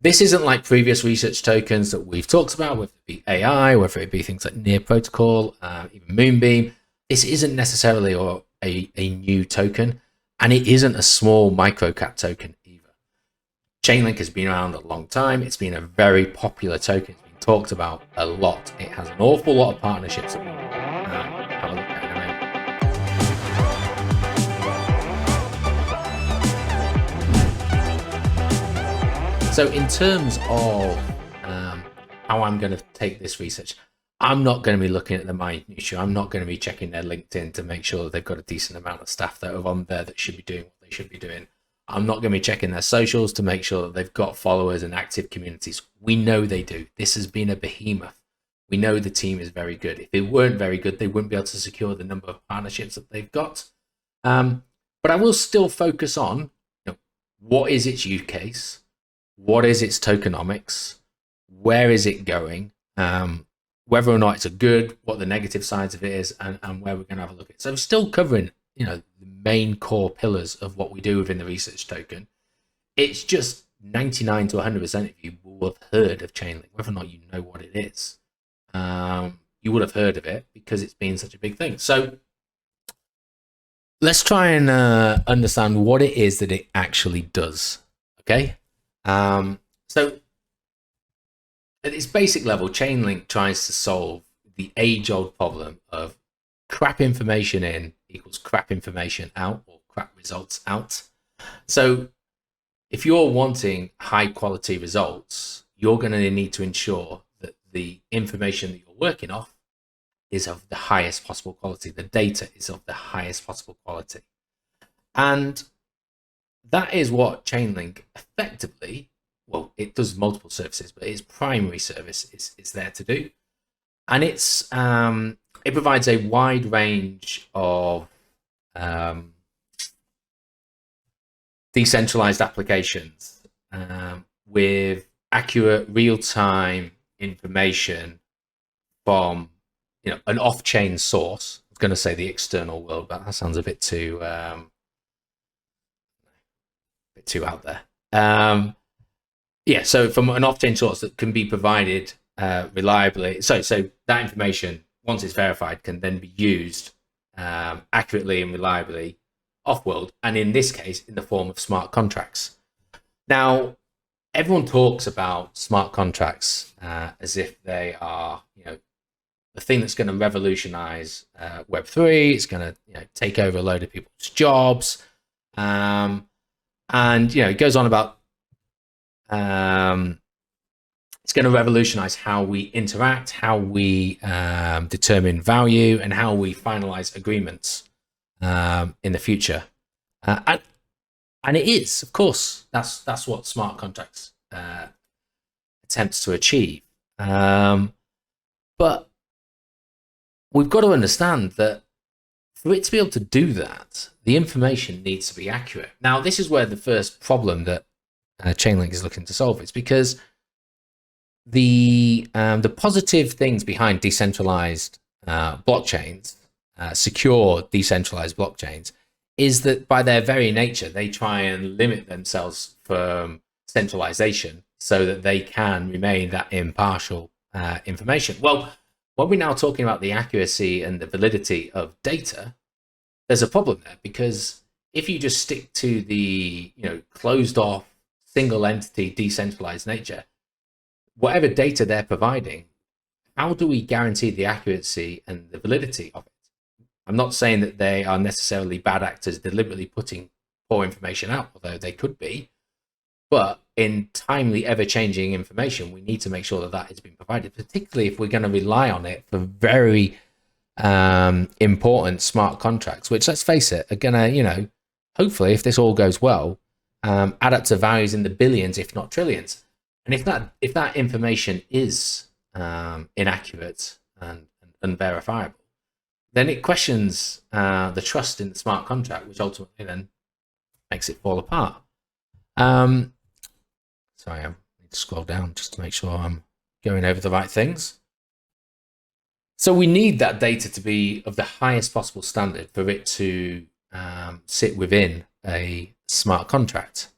This isn't like previous research tokens that we've talked about, whether it be AI, whether it be things like Near Protocol, even Moonbeam. This isn't necessarily a new token, and it isn't a small microcap token either. Chainlink has been around a long time. It's been a very popular token. It's been talked about a lot. It has an awful lot of partnerships that we have a look at in a moment. So in terms of how I'm going to take this research, I'm not going to be looking at the minutiae. I'm not going to be checking their LinkedIn to make sure that they've got a decent amount of staff that are on there that should be doing what they should be doing. I'm not going to be checking their socials to make sure that they've got followers and active communities. We know they do. This has been a behemoth. We know the team is very good. If they weren't very good, they wouldn't be able to secure the number of partnerships that they've got. But I will still focus on, what is its use case? What is its tokenomics? Where is it going? Whether or not it's a good, what the negative sides of it is, and where we're going to have a look at it. So I'm still covering, the main core pillars of what we do within the research token. It's just 99 to 100% of you will have heard of Chainlink, whether or not you know what it is. You would have heard of it because it's been such a big thing. So let's try and understand what it is that it actually does. Okay. So at its basic level, Chainlink tries to solve the age-old problem of crap information in equals crap information out, or crap results out. So if you're wanting high-quality results, you're going to need to ensure that the information that you're working off is of the highest possible quality. The data is of the highest possible quality. And that is what Chainlink effectively, well, it does multiple services, but its primary service is there to do. And it provides a wide range of decentralized applications with accurate real-time information from an off-chain source. I was going to say the external world, but that sounds a bit too out there. So from an off-chain source that can be provided reliably. So that information, once it's verified, can then be used accurately and reliably off-world, and in this case, in the form of smart contracts. Now, everyone talks about smart contracts as if they are, the thing that's going to revolutionize Web3. It's going to take over a load of people's jobs, and it goes on about it's going to revolutionize how we interact, how we determine value, and how we finalize agreements in the future. And it is, of course, that's what smart contracts attempts to achieve. But we've got to understand that for it to be able to do that, the information needs to be accurate. Now, this is where the first problem that Chainlink is looking to solve is, because the positive things behind decentralized blockchains, secure decentralized blockchains, is that by their very nature, they try and limit themselves from centralization so that they can remain that impartial information. Well, when we're now talking about the accuracy and the validity of data, there's a problem there, because if you just stick to the closed off, single entity, decentralized nature, whatever data they're providing, how do we guarantee the accuracy and the validity of it? I'm not saying that they are necessarily bad actors deliberately putting poor information out, although they could be. But in timely, ever-changing information, we need to make sure that that is being provided, particularly if we're going to rely on it for very important smart contracts, which, let's face it, are going to, hopefully, if this all goes well, add up to values in the billions, if not trillions. And if that information is inaccurate and unverifiable, then it questions the trust in the smart contract, which ultimately then makes it fall apart. Sorry, I need to scroll down just to make sure I'm going over the right things. So we need that data to be of the highest possible standard for it to sit within a smart contract.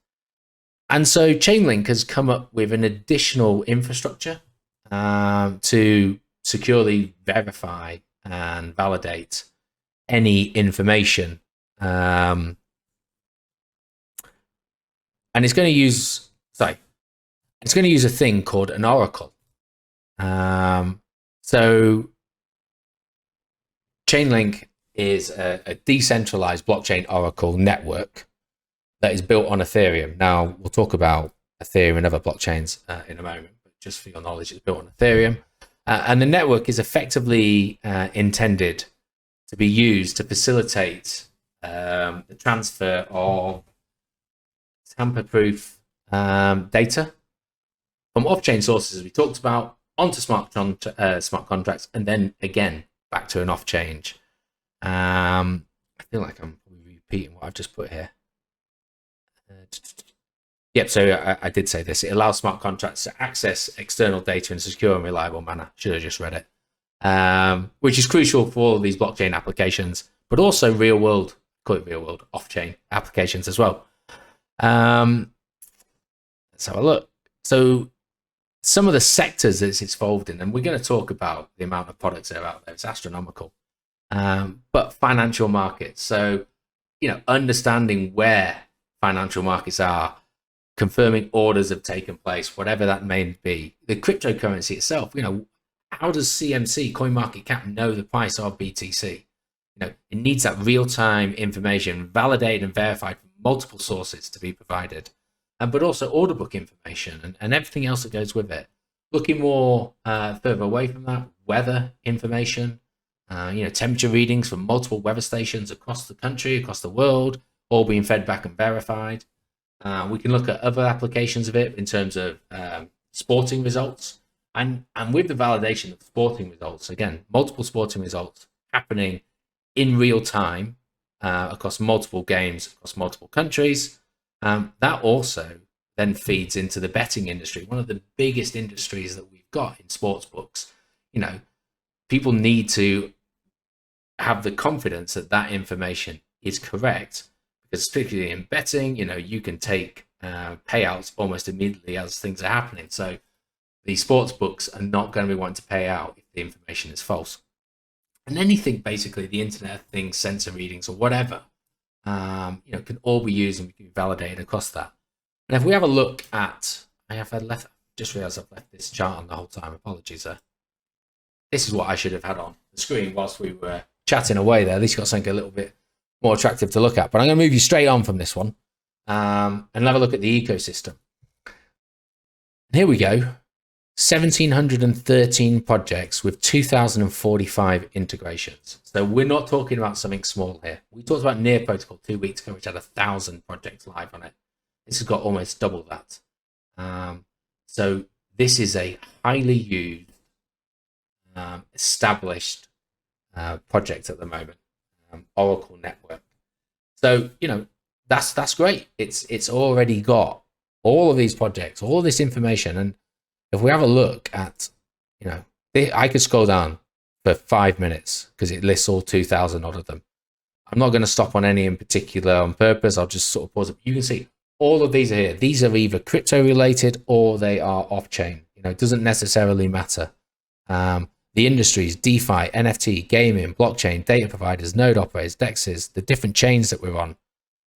And so Chainlink has come up with an additional infrastructure to securely verify and validate any information. And it's going to use, it's going to use a thing called an oracle. So Chainlink is a decentralized blockchain oracle network that is built on Ethereum. Now, we'll talk about Ethereum and other blockchains in a moment, but just for your knowledge, it's built on Ethereum. And the network is effectively intended to be used to facilitate the transfer of tamper-proof data from off-chain sources, as we talked about, onto smart contracts, and then again back to an off-chain. I feel like I'm repeating what I've just put here. Yep, so I did say this. It allows smart contracts to access external data in a secure and reliable manner. Should have just read it. Which is crucial for all of these blockchain applications, but also real-world, off-chain applications as well. Let's have a look. So some of the sectors that it's involved in, and we're going to talk about the amount of products that are out there. It's astronomical. But financial markets. So, understanding where financial markets are, confirming orders have taken place, whatever that may be. The cryptocurrency itself, how does CMC, CoinMarketCap, know the price of BTC? It needs that real-time information, validated and verified from multiple sources to be provided, but also order book information and everything else that goes with it. Looking more further away from that, weather information, temperature readings from multiple weather stations across the country, across the world, all being fed back and verified. We can look at other applications of it in terms of sporting results. And with the validation of sporting results, again, multiple sporting results happening in real time across multiple games, across multiple countries, that also then feeds into the betting industry, one of the biggest industries that we've got in sports books. People need to have the confidence that that information is correct, because particularly in betting, you can take payouts almost immediately as things are happening. So the sports books are not going to be wanting to pay out if the information is false. And anything, basically, the Internet of Things, sensor readings, or whatever, can all be used and we can validate across that. And if we have a look at, just realized I've left this chart on the whole time. Apologies there. This is what I should have had on the screen whilst we were chatting away there. At least got something a little bit more attractive to look at. But I'm going to move you straight on from this one and have a look at the ecosystem. And here we go. 1,713 projects with 2,045 integrations. So we're not talking about something small here. We talked about Near Protocol 2 weeks ago, which had 1,000 projects live on it. This has got almost double that. So this is a highly used, established project at the moment, Oracle network. So that's great. It's already got all of these projects, all this information, and if we have a look at, I could scroll down for 5 minutes because it lists all 2,000 odd of them. I'm not going to stop on any in particular on purpose. I'll just sort of pause it. You can see all of these are here. These are either crypto related or they are off-chain. It doesn't necessarily matter. The industries, DeFi, NFT, gaming, blockchain, data providers, node operators, DEXs, the different chains that we're on,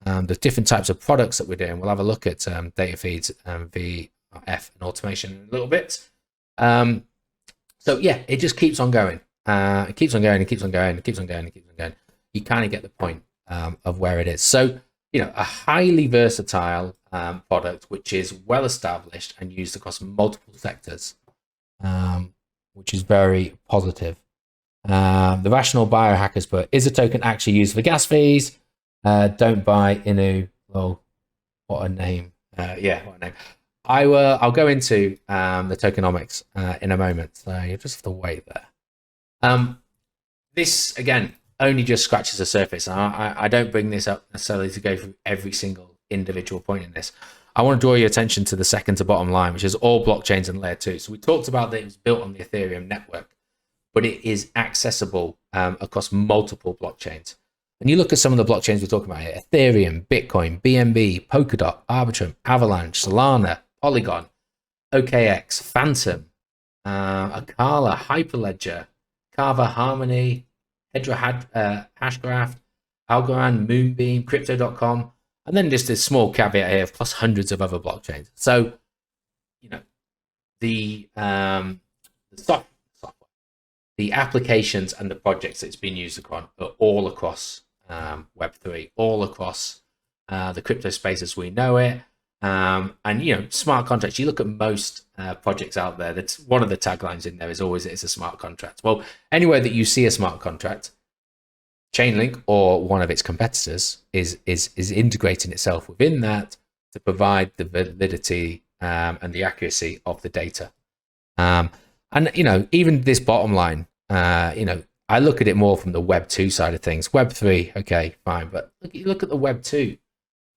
the different types of products that we're doing. We'll have a look at data feeds and VF and automation in a little bit. So yeah, it just keeps on going. It keeps on going. It keeps on going. It keeps on going. It keeps on going. You kind of get the point of where it is. So a highly versatile product which is well established and used across multiple sectors, which is very positive. The rational biohackers put, is a token actually used for gas fees? Don't buy Inu. Oh, what a name. Yeah, what a name. I'll go into the tokenomics in a moment, so you just have to wait there. This, again, only just scratches the surface. I don't bring this up necessarily to go through every single individual point in this. I want to draw your attention to the second to bottom line, which is all blockchains and layer 2. So we talked about that it was built on the Ethereum network, but it is accessible across multiple blockchains. And you look at some of the blockchains we're talking about here: Ethereum, Bitcoin, BNB, Polkadot, Arbitrum, Avalanche, Solana, Polygon, OKX, Phantom, Akala, Hyperledger, Kava, Harmony, Hedra, Hashgraph, Algorand, Moonbeam, Crypto.com, and then just this small caveat here, plus hundreds of other blockchains. So, you know, the software, the applications and the projects that's been used upon are all across Web3, all across the crypto space as we know it. And you know, smart contracts, you look at most projects out there, that's one of the taglines in there is always it's a smart contract. Well, anywhere that you see a smart contract, Chainlink or one of its competitors is integrating itself within that to provide the validity and the accuracy of the data. And you know, even this bottom line, you know, I look at it more from the Web 2 side of things. Web 3, okay, fine, but look at the Web 2.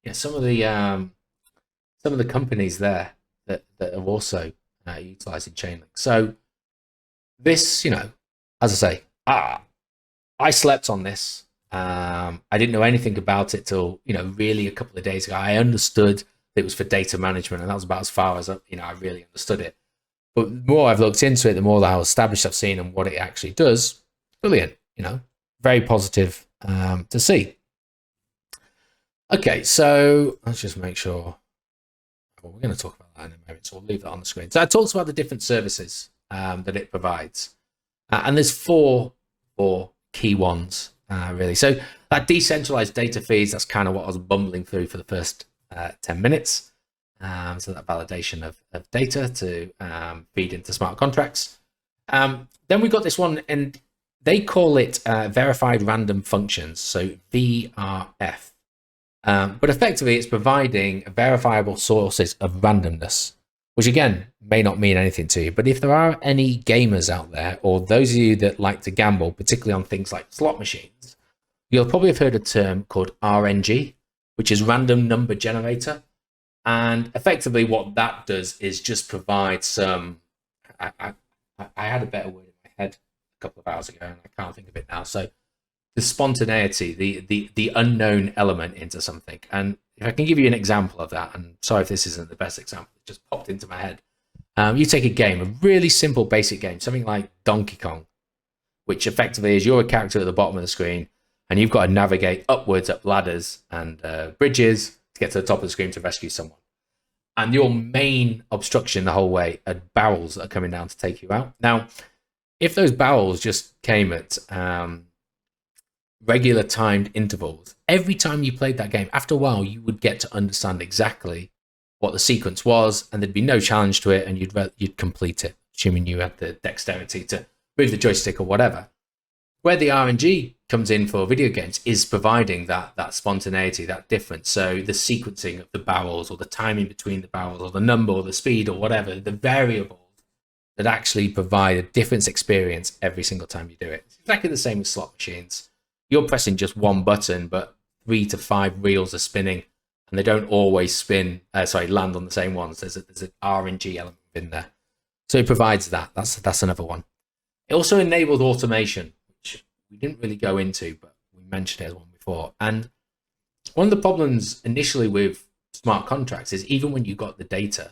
Yeah, some of the companies there that are also utilizing Chainlink. So this, you know, as I say, I slept on this. I didn't know anything about it till, you know, really a couple of days ago. I understood that it was for data management, and that was about as far as I really understood it. But the more I've looked into it, the more how established I've seen and what it actually does. Brilliant, you know, very positive to see. Okay, so let's just make sure. Well, we're going to talk about that in a moment, so we'll leave that on the screen. So I talked about the different services that it provides, and there's four key ones really. So that decentralized data feeds, that's kind of what I was bumbling through for the first 10 minutes. So that validation of data to feed into smart contracts. Then we got this one, and they call it verified random functions, so VRF. But effectively, it's providing verifiable sources of randomness, which again may not mean anything to you. But if there are any gamers out there, or those of you that like to gamble, particularly on things like slot machines, you'll probably have heard a term called RNG, which is random number generator. And effectively, what that does is just provide some. I had a better word in my head a couple of hours ago, and I can't think of it now. So the spontaneity, the unknown element into something. And if I can give you an example of that, and sorry if this isn't the best example, it just popped into my head. You take a game, a really simple, basic game, something like Donkey Kong, which effectively is you're a character at the bottom of the screen, and you've got to navigate upwards up ladders and bridges to get to the top of the screen to rescue someone. And your main obstruction the whole way are barrels that are coming down to take you out. Now, if those barrels just came at regular timed intervals, every time you played that game, after a while, you would get to understand exactly what the sequence was, and there'd be no challenge to it, and you'd complete it, assuming you had the dexterity to move the joystick or whatever. Where the RNG comes in for video games is providing that spontaneity, that difference. So the sequencing of the barrels, or the timing between the barrels, or the number, or the speed, or whatever, the variables that actually provide a different experience every single time you do it. It's exactly the same with slot machines. You're pressing just one button, but 3 to 5 reels are spinning, and they don't always land on the same ones. There's an RNG element in there. So it provides that. That's another one. It also enabled automation, which we didn't really go into, but we mentioned it as one before. And one of the problems initially with smart contracts is even when you got the data,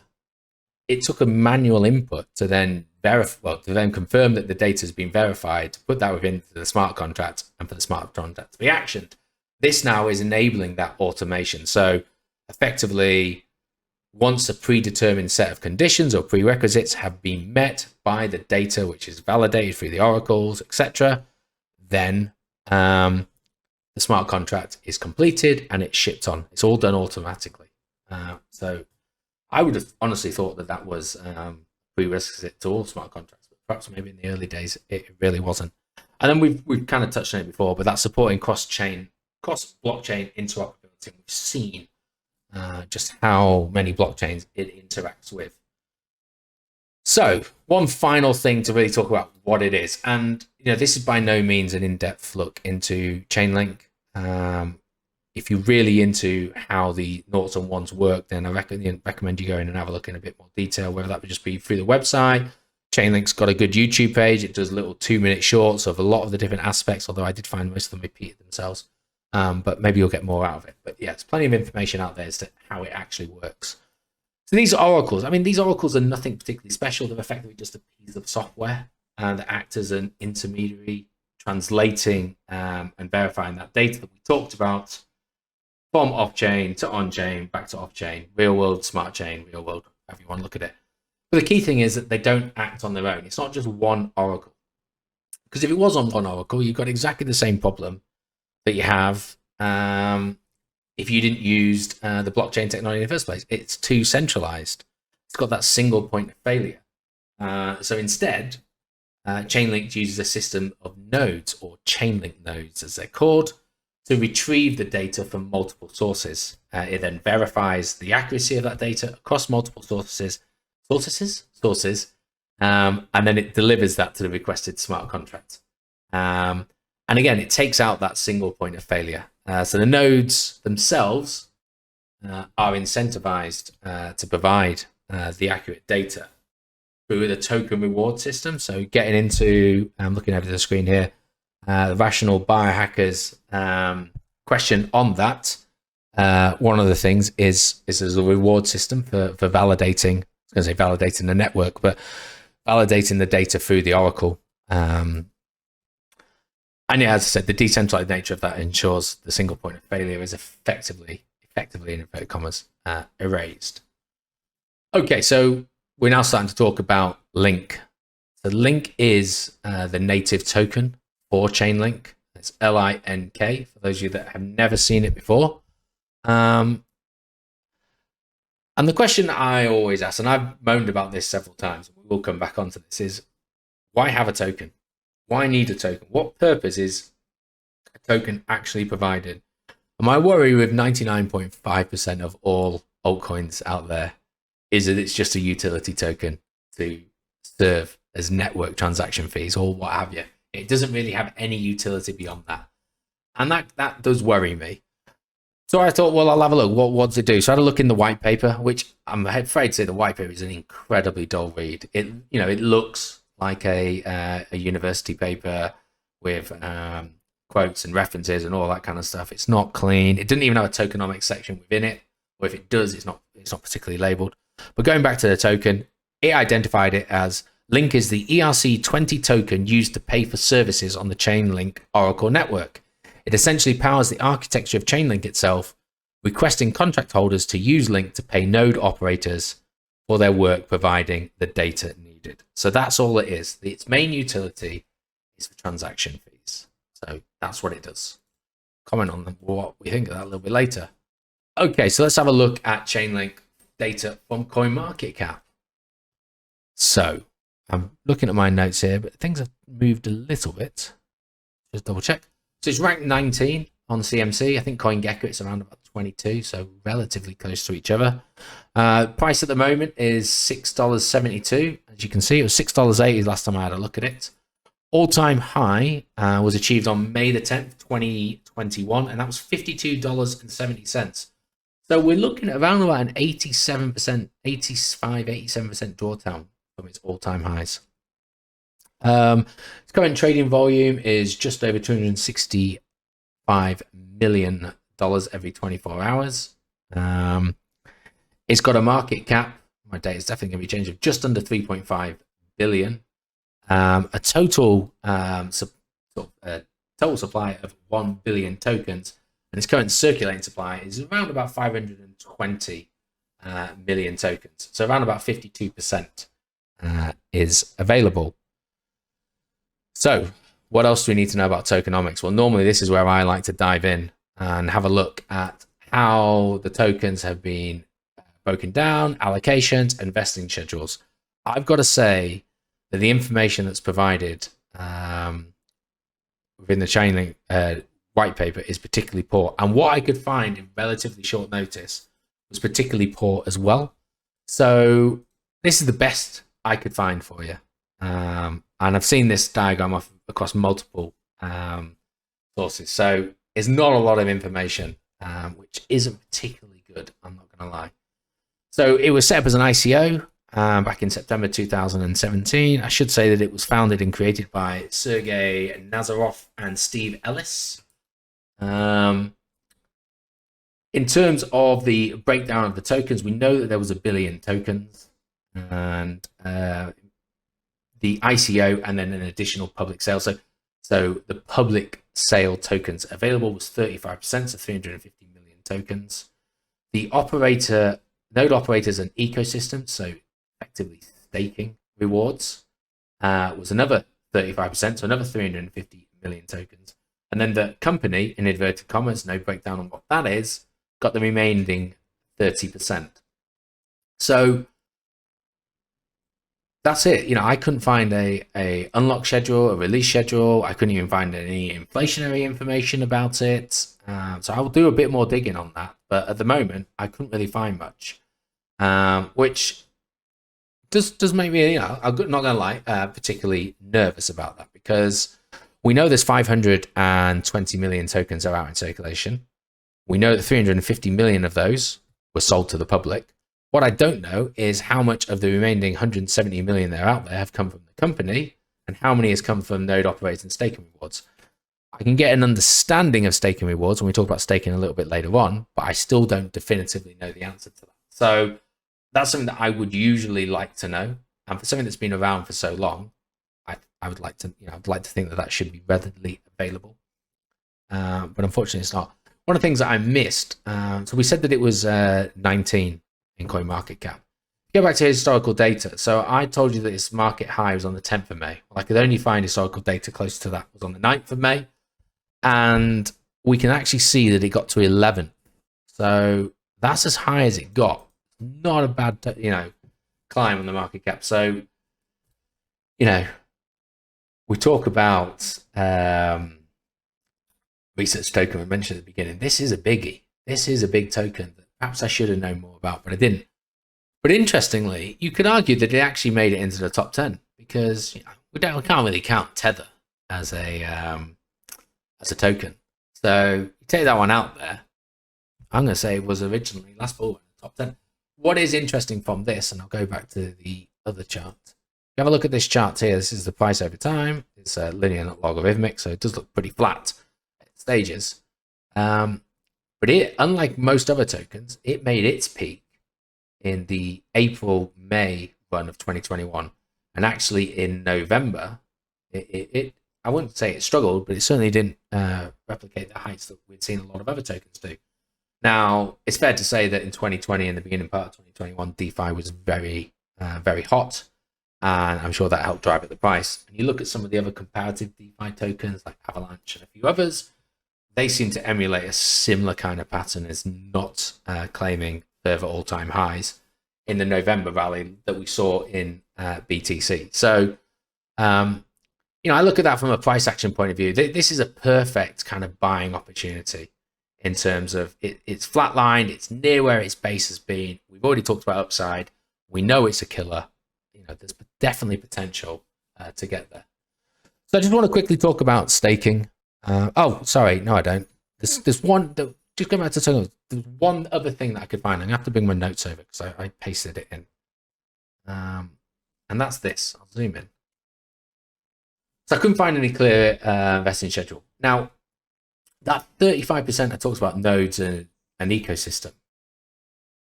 it took a manual input to then confirm that the data has been verified, to put that within the smart contract, and for the smart contract to be actioned. This now is enabling that automation. So effectively, once a predetermined set of conditions or prerequisites have been met by the data, which is validated through the oracles, etc., then the smart contract is completed and it's shipped on. It's all done automatically. So I would have honestly thought that was prerequisite to all smart contracts, but perhaps maybe in the early days it really wasn't. And then we've kind of touched on it before, but that's supporting cross-blockchain interoperability. We've seen just how many blockchains it interacts with. So one final thing to really talk about what it is, and this is by no means an in-depth look into Chainlink. If you're really into how the noughts and ones work, then I recommend you go in and have a look in a bit more detail, whether that would just be through the website. Chainlink's got a good YouTube page. It does little 2-minute shorts of a lot of the different aspects, although I did find most of them repeated themselves. but maybe you'll get more out of it. But yeah, there's plenty of information out there as to how it actually works. So these oracles, I mean, these oracles are nothing particularly special. They're effectively just a piece of software that acts as an intermediary, translating and verifying that data that we talked about from off-chain to on-chain, back to off-chain, real-world, smart chain, real-world, however you want to look at it. But the key thing is that they don't act on their own. It's not just one oracle. Because if it was on one oracle, you've got exactly the same problem that you have if you didn't use the blockchain technology in the first place. It's too centralized. It's got that single point of failure. So instead, Chainlink uses a system of nodes, or Chainlink nodes as they're called, to retrieve the data from multiple sources. It then verifies the accuracy of that data across multiple sources, and then it delivers that to the requested smart contract. And again, it takes out that single point of failure. So the nodes themselves are incentivized to provide the accurate data through the token reward system. So getting into, I'm looking over the screen here, the rational biohackers question on that. One of the things is there's a reward system for validating, I was going to say validating the network, but validating the data through the oracle. And yeah, as I said, the decentralized nature of that ensures the single point of failure is effectively in inverted commas, erased. Okay, so we're now starting to talk about Link. So Link is the native token for Chainlink. It's LINK, for those of you that have never seen it before. And the question I always ask, and I've moaned about this several times, and we'll come back onto this, is why have a token? Why need a token? What purpose is a token actually provided? And my worry with 99.5% of all altcoins out there is that it's just a utility token to serve as network transaction fees or what have you. It doesn't really have any utility beyond that. And that does worry me. So I thought, well, I'll have a look. What does it do? So I had a look in the white paper, which I'm afraid to say the white paper is an incredibly dull read. It looks like a university paper with quotes and references and all that kind of stuff. It's not clean. It didn't even have a tokenomics section within it, or if it does, it's not particularly labeled. But going back to the token, it identified it as Link is the ERC20 token used to pay for services on the Chainlink Oracle network. It essentially powers the architecture of Chainlink itself, requesting contract holders to use Link to pay node operators for their work providing the data needed. So that's all it is. Its main utility is for transaction fees. So that's what it does. Comment on what we think of that a little bit later. Okay, so let's have a look at Chainlink data from CoinMarketCap. So I'm looking at my notes here, but things have moved a little bit. Just double check. So it's ranked 19 on CMC. I think CoinGecko it's around about 22, so relatively close to each other. Price at the moment is $6.72. As you can see, it was $6.80 last time I had a look at it. All-time high was achieved on May the 10th, 2021, and that was $52.70. So we're looking at around about an 87%, 87% drawdown from its all-time highs. Its current trading volume is just over $265 million every 24 hours. It's got a market cap, my data is definitely going to be changed, of just under 3.5 billion. A total total supply of 1 billion tokens, and its current circulating supply is around about 520 million tokens. So around about 52% is available. So what else do we need to know about tokenomics? Well, normally this is where I like to dive in and have a look at how the tokens have been broken down, allocations, and vesting schedules. I've got to say that the information that's provided within the Chainlink white paper is particularly poor. And what I could find in relatively short notice was particularly poor as well. So this is the best I could find for you. And I've seen this diagram across multiple sources. So it's not a lot of information, which isn't particularly good, I'm not going to lie. So it was set up as an ICO back in September 2017. I should say that it was founded and created by Sergey Nazarov and Steve Ellis. In terms of the breakdown of the tokens, we know that there was 1 billion tokens, and the ICO, and then an additional public sale. So the public sale tokens available was 35%, so 350 million tokens. The node operators and ecosystems, so effectively staking rewards, was another 35%, so another 350 million tokens. And then the company, in inverted commas, no breakdown on what that is, got the remaining 30%. So that's it. I couldn't find a unlock schedule, a release schedule. I couldn't even find any inflationary information about it. So I will do a bit more digging on that. But at the moment, I couldn't really find much, which does make me, I'm not going to lie, particularly nervous about that, because we know there's 520 million tokens are out in circulation. We know that 350 million of those were sold to the public. What I don't know is how much of the remaining 170 million that are out there have come from the company, and how many has come from node operators and staking rewards. I can get an understanding of staking rewards when we talk about staking a little bit later on, but I still don't definitively know the answer to that. So that's something that I would usually like to know. And for something that's been around for so long, I would like to, I'd like to think that that should be readily available. But unfortunately, it's not. One of the things that I missed, so we said that it was 19 in CoinMarketCap. Go back to historical data. So I told you that its market high was on the 10th of May. Well, I could only find historical data close to that. It was on the 9th of May. And we can actually see that it got to 11. So that's as high as it got. Not a bad, climb on the market cap. So, we talk about research token we mentioned at the beginning. This is a biggie. This is a big token that perhaps I should have known more about, but I didn't. But interestingly, you could argue that it actually made it into the top 10, because we can't really count Tether as a token. So you take that one out there. I'm going to say it was originally last fall in the top 10. What is interesting from this, and I'll go back to the other chart. If you have a look at this chart here, this is the price over time. It's linear, not logarithmic, so it does look pretty flat at stages. But it, unlike most other tokens, it made its peak in the April-May run of 2021. And actually in November, I wouldn't say it struggled, but it certainly didn't replicate the heights that we'd seen a lot of other tokens do. Now, it's fair to say that in 2020 and the beginning part of 2021, DeFi was very, very hot. And I'm sure that helped drive up the price. And you look at some of the other comparative DeFi tokens like Avalanche and a few others, they seem to emulate a similar kind of pattern, as not claiming further all-time highs in the November rally that we saw in BTC. So, I look at that from a price action point of view. This is a perfect kind of buying opportunity in terms of it's flatlined, it's near where its base has been. We've already talked about upside. We know it's a killer. There's definitely potential to get there. So I just want to quickly talk about staking. Sorry, no, I don't. There's one. Just go back to Tokenomics. There's one other thing that I could find. I'm gonna have to bring my notes over because I pasted it in. And that's this. I'll zoom in. So I couldn't find any clear vesting schedule. Now, that 35% I talked about nodes and an ecosystem.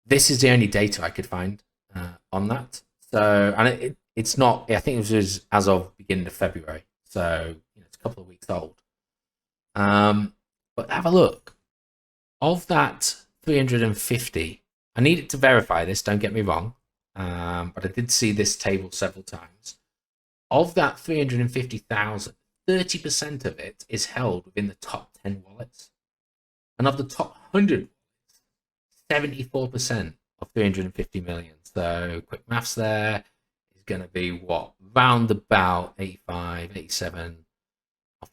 This is the only data I could find on that. So, and it's not. I think it was as of beginning of February. So it's a couple of weeks old. But have a look. Of that 350, I needed to verify this, don't get me wrong, but I did see this table several times. Of that 350,000, 30% of it is held within the top 10 wallets. And of the top 100 wallets, 74% of 350 million. So quick maths there is going to be what? Round about 85, 87.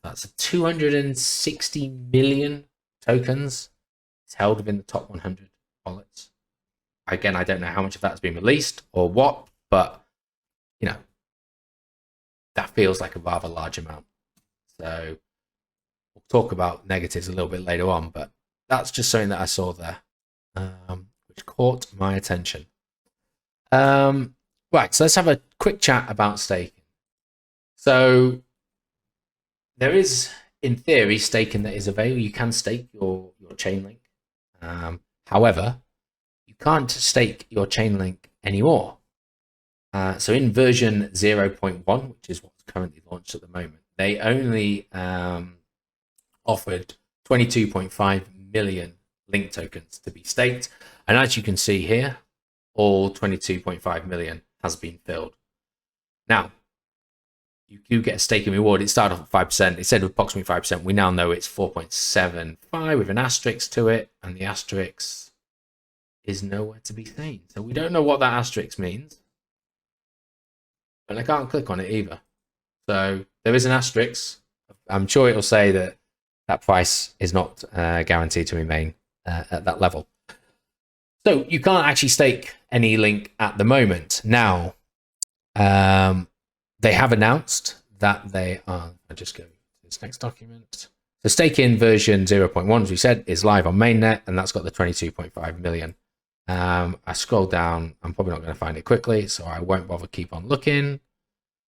That's 260 million tokens. It's held within the top 100 wallets. Again, I don't know how much of that has been released or what, but that feels like a rather large amount. So we'll talk about negatives a little bit later on, but that's just something that I saw there, which caught my attention. Right, so let's have a quick chat about staking. So there is in theory, staking that is available. You can stake your Chainlink. However, you can't stake your Chainlink anymore. So in version 0.1, which is what's currently launched at the moment, they only offered 22.5 million link tokens to be staked. And as you can see here, all 22.5 million has been filled. Now, you do get a staking reward. It started off at 5%. It said approximately 5%. We now know it's 4.75 with an asterisk to it. And the asterisk is nowhere to be seen. So we don't know what that asterisk means. And I can't click on it either. So there is an asterisk. I'm sure it'll say that that price is not guaranteed to remain at that level. So you can't actually stake any link at the moment. Now, they have announced that they are, I'll just go to this next document. So staking version 0.1, as we said, is live on mainnet, and that's got the 22.5 million. I scroll down, I'm probably not going to find it quickly, so I won't bother keep on looking.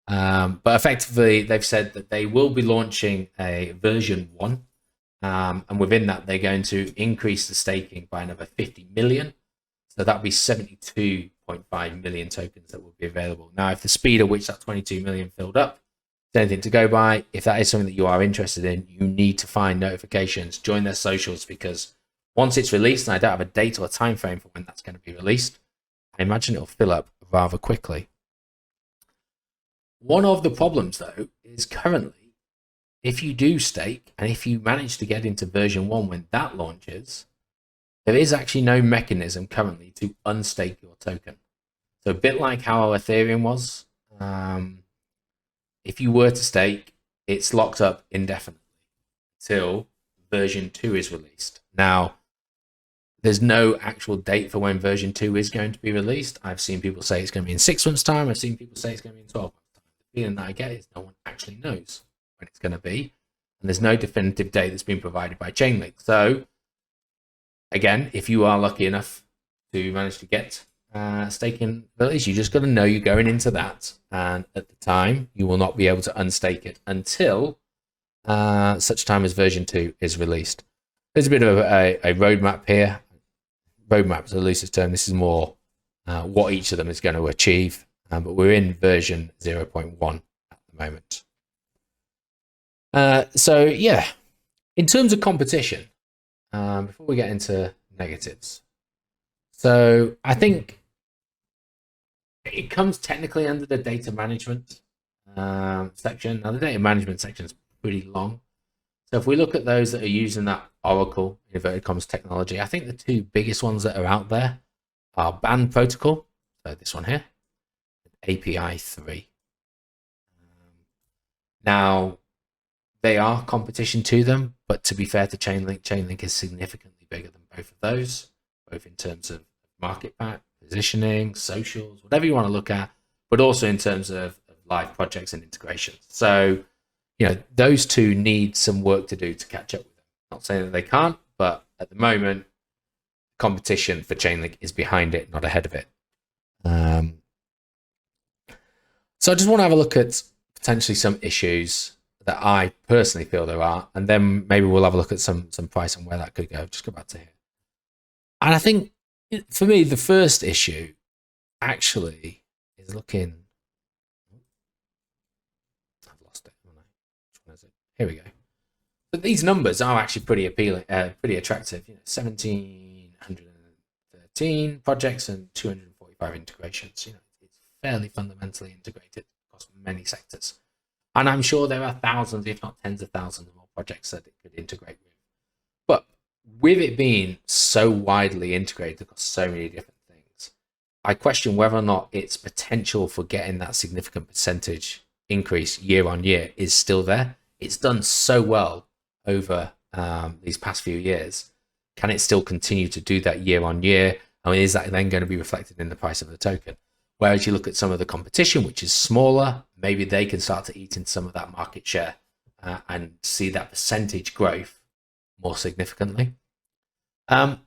But effectively, they've said that they will be launching a version 1. And within that, they're going to increase the staking by another 50 million. So that'll be 72.5 million tokens that will be available. Now, if the speed at which that 22 million filled up is anything to go by, if that is something that you are interested in, you need to find notifications, join their socials, because once it's released, and I don't have a date or a time frame for when that's going to be released, I imagine it'll fill up rather quickly. One of the problems, though, is currently, if you do stake, and if you manage to get into version 1 when that launches, there is actually no mechanism currently to unstake your token. So a bit like how Ethereum was, if you were to stake, it's locked up indefinitely till version 2 is released. Now, there's no actual date for when version 2 is going to be released. I've seen people say it's going to be in 6 months' time. I've seen people say it's going to be in 12 months' time. The feeling that I get is no one actually knows when it's going to be. And there's no definitive date that's been provided by Chainlink. So, again, if you are lucky enough to manage to get staking abilities, you just got to know you're going into that. And at the time, you will not be able to unstake it until such time as version 2 is released. There's a bit of a roadmap here. Roadmap is a loosest term. This is more what each of them is going to achieve. But we're in version 0.1 at the moment. So, yeah, in terms of competition, before we get into negatives, so I think it comes technically under the data management section. Now, the data management section is pretty long. So if we look at those that are using that Oracle inverted commas technology, I think the two biggest ones that are out there are Band Protocol, so this one here, and API 3. Now, they are competition to them, but to be fair to Chainlink, Chainlink is significantly bigger than both of those, both in terms of market cap, positioning, socials, whatever you want to look at, but also in terms of live projects and integrations. So, you know, those two need some work to do to catch up with them. Not saying that they can't, but at the moment, competition for Chainlink is behind it, not ahead of it. So I just want to have a look at potentially some issues that I personally feel there are, and then maybe we'll have a look at some price and where that could go. Just go back to here. And I think, for me, the first issue actually is looking... I've lost it. Which one is it? Here we go. But these numbers are actually pretty appealing, pretty attractive. You know, 1,713 projects and 245 integrations. You know, it's fairly fundamentally integrated across many sectors. And I'm sure there are thousands, if not tens of thousands more projects that it could integrate with. But with it being so widely integrated across so many different things, I question whether or not its potential for getting that significant percentage increase year on year is still there. It's done so well over these past few years. Can it still continue to do that year on year? I mean, is that then going to be reflected in the price of the token? Whereas you look at some of the competition, which is smaller, maybe they can start to eat into some of that market share and see that percentage growth more significantly. I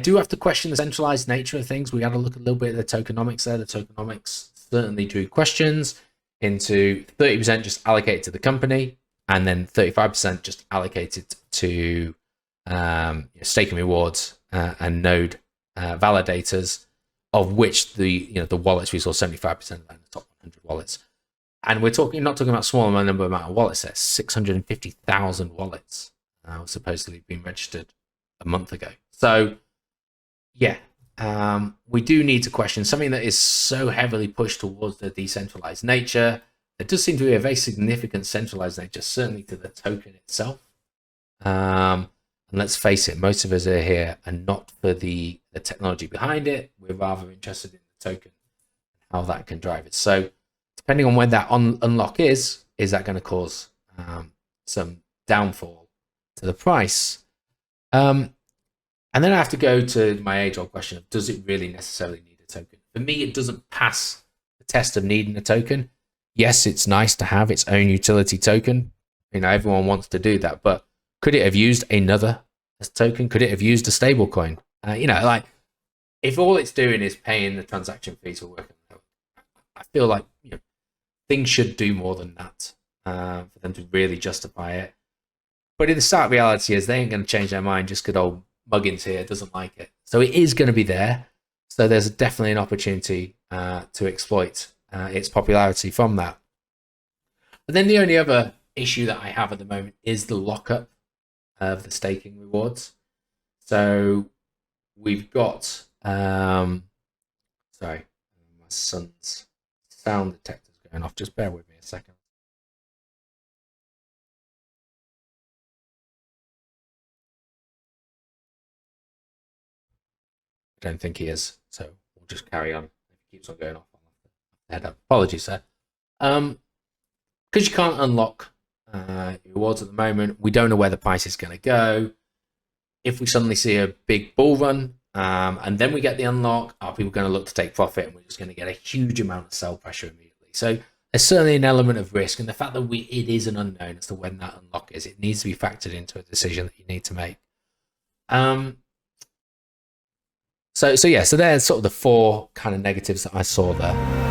do have to question the centralized nature of things. We had to look a little bit at the tokenomics there. The tokenomics certainly drew questions into 30% just allocated to the company, and then 35% just allocated to staking rewards and node validators, of which the wallets we saw 75% of that in the top 100 wallets. And we're not talking about small amount of wallets. There's 650,000 wallets supposedly being registered a month ago. So yeah, we do need to question something that is so heavily pushed towards the decentralized nature. There does seem to be a very significant centralized nature, certainly to the token itself. And let's face it, most of us are here and not for the technology behind it. We're rather interested in the token and how that can drive it. So depending on when that unlock is that going to cause some downfall to the price? And then I have to go to my age-old question of, does it really necessarily need a token? For me, it doesn't pass the test of needing a token. Yes, it's nice to have its own utility token. Everyone wants to do that, but could it have used another token? Could it have used a stable coin? If all it's doing is paying the transaction fees for working, I feel like things should do more than that for them to really justify it. But in the start reality is they ain't going to change their mind just because old Muggins here doesn't like it. So it is going to be there. So there's definitely an opportunity to exploit its popularity from that. But then the only other issue that I have at the moment is the lockup of the staking rewards. So we've got, sorry, my son's sound detector's going off. Just bear with me a second. I don't think he is, so we'll just carry on. If he keeps on going off, I'll have to head up. Apologies, sir. Because you can't unlock rewards at the moment, we don't know where the price is going to go. If we suddenly see a big bull run and then we get the unlock, are people going to look to take profit, and we're just going to get a huge amount of sell pressure immediately? So there's certainly an element of risk, and the fact that it is an unknown as to when that unlock is, it needs to be factored into a decision that you need to make. So there's sort of the four kind of negatives that I saw there.